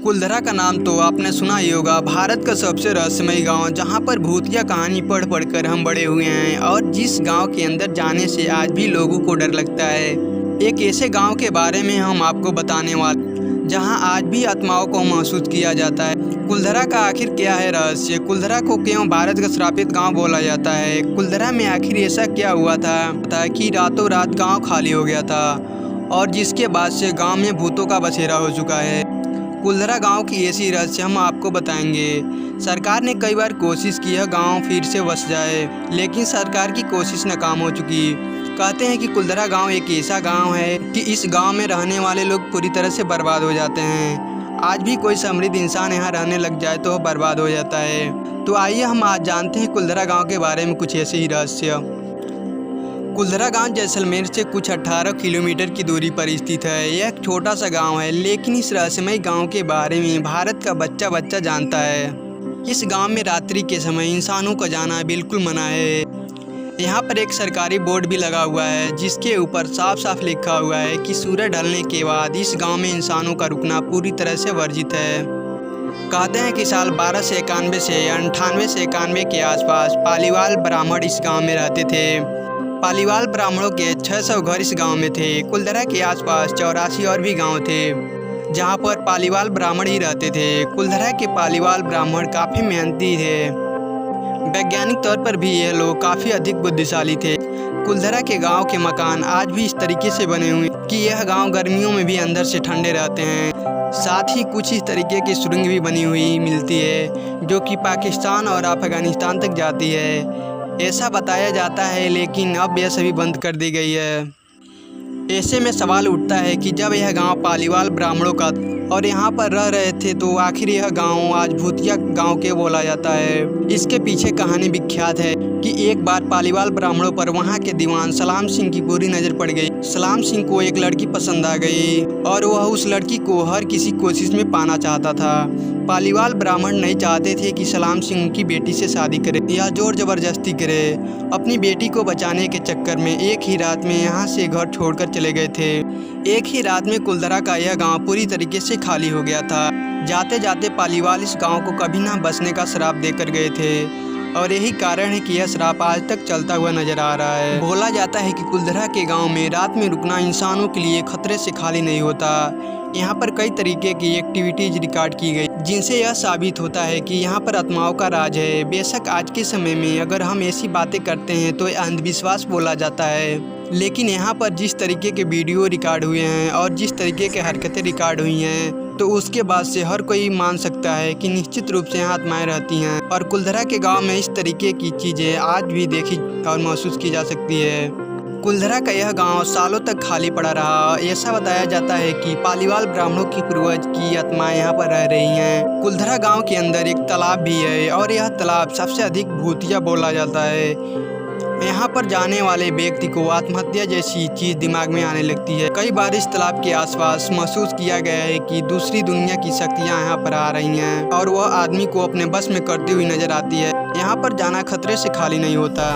कुलधरा का नाम तो आपने सुना ही होगा। भारत का सबसे रहस्यमयी गांव, जहां पर भूतिया कहानी पढ़ पढ़ कर हम बड़े हुए हैं और जिस गांव के अंदर जाने से आज भी लोगों को डर लगता है। एक ऐसे गांव के बारे में हम आपको बताने वाले, जहां आज भी आत्माओं को महसूस किया जाता है। कुलधरा का आखिर क्या है रहस्य? कुलधरा को क्यों भारत का श्रापित गांव बोला जाता है? कुलधरा में आखिर ऐसा क्या हुआ था कि रातों रात गांव खाली हो गया था और जिसके बाद से गांव में भूतों का बसेरा हो चुका है। कुलधरा गांव की ऐसी रहस्य हम आपको बताएंगे। सरकार ने कई बार कोशिश की है गांव फिर से बस जाए, लेकिन सरकार की कोशिश नाकाम हो चुकी। कहते हैं कि कुलधरा गांव एक ऐसा गांव है कि इस गांव में रहने वाले लोग पूरी तरह से बर्बाद हो जाते हैं। आज भी कोई समृद्ध इंसान यहाँ रहने लग जाए तो वह बर्बाद हो जाता है। तो आइए हम आज जानते हैं कुलधरा गाँव के बारे में कुछ ऐसे ही रहस्य। कुलधरा गांव जैसलमेर से कुछ 18 किलोमीटर की दूरी पर स्थित है। यह एक छोटा सा गांव है, लेकिन इस रहस्यमयी गांव के बारे में भारत का बच्चा बच्चा जानता है। इस गांव में रात्रि के समय इंसानों का जाना बिल्कुल मना है। यहाँ पर एक सरकारी बोर्ड भी लगा हुआ है, जिसके ऊपर साफ साफ लिखा हुआ है कि सूरज ढलने के बाद इस गाँव में इंसानों का रुकना पूरी तरह से वर्जित है। कहते हैं कि साल 1291 से 98 से 91 के आसपास पालीवाल ब्राह्मण इस गांव में रहते थे। पालीवाल ब्राह्मणों के 600 घर इस गांव में थे। कुलधरा के आसपास 84 और भी गांव थे, जहां पर पालीवाल ब्राह्मण ही रहते थे। कुलधरा के पालीवाल ब्राह्मण काफ़ी मेहनती थे। वैज्ञानिक तौर पर भी ये लोग काफ़ी अधिक बुद्धिशाली थे। कुलधरा के गांव के मकान आज भी इस तरीके से बने हुए कि यह गांव गर्मियों में भी अंदर से ठंडे रहते हैं। साथ ही कुछ इस तरीके की सुरंग भी बनी हुई मिलती है, जो कि पाकिस्तान और अफगानिस्तान तक जाती है, ऐसा बताया जाता है। लेकिन अब यह सभी बंद कर दी गई है। ऐसे में सवाल उठता है कि जब यह गांव पालीवाल ब्राह्मणों का और यहाँ पर रह रहे थे, तो आखिर यह गांव आज भूतिया गांव के बोला जाता है। इसके पीछे कहानी विख्यात है कि एक बार पालीवाल ब्राह्मणों पर वहाँ के दीवान सलाम सिंह की बुरी नज़र पड़ गई। सलाम सिंह को एक लड़की पसंद आ गई और वह उस लड़की को हर किसी कोशिश में पाना चाहता था। पालीवाल ब्राह्मण नहीं चाहते थे कि सलाम सिंह की बेटी से शादी करे या जोर जबरदस्ती करे। अपनी बेटी को बचाने के चक्कर में एक ही रात में यहाँ से घर छोड़कर चले गए थे। एक ही रात में कुलधरा का यह गांव पूरी तरीके से खाली हो गया था। जाते जाते पालीवाल इस गांव को कभी ना बसने का श्राप देकर गए थे और यही कारण है कि यह श्राप आज तक चलता हुआ नजर आ रहा है। बोला जाता है कि कुलधरा के गांव में रात में रुकना इंसानों के लिए खतरे से खाली नहीं होता। यहाँ पर कई तरीके की एक्टिविटीज रिकॉर्ड की गई, जिनसे यह साबित होता है कि यहाँ पर आत्माओं का राज है। बेशक आज के समय में अगर हम ऐसी बातें करते हैं तो यह अंधविश्वास बोला जाता है, लेकिन यहाँ पर जिस तरीके के वीडियो रिकॉर्ड हुए हैं और जिस तरीके के हरकतें रिकॉर्ड हुई हैं, तो उसके बाद से हर कोई मान सकता है कि निश्चित रूप से यहाँ आत्माएं रहती हैं। और कुलधरा के गांव में इस तरीके की चीज़ें आज भी देखी और महसूस की जा सकती है। कुलधरा का यह गांव सालों तक खाली पड़ा रहा। ऐसा बताया जाता है कि पालीवाल ब्राह्मणों की पूर्वज की आत्माएं यहाँ पर रह रही हैं। कुलधरा गांव के अंदर एक तालाब भी है और यह तालाब सबसे अधिक भूतिया बोला जाता है। यहाँ पर जाने वाले व्यक्ति को आत्महत्या जैसी चीज़ दिमाग में आने लगती है। कई बार इस तालाब के आसपास महसूस किया गया है कि दूसरी दुनिया की शक्तियाँ यहाँ पर आ रही हैं और वह आदमी को अपने बस में करती हुई नजर आती है। यहाँ पर जाना खतरे से खाली नहीं होता।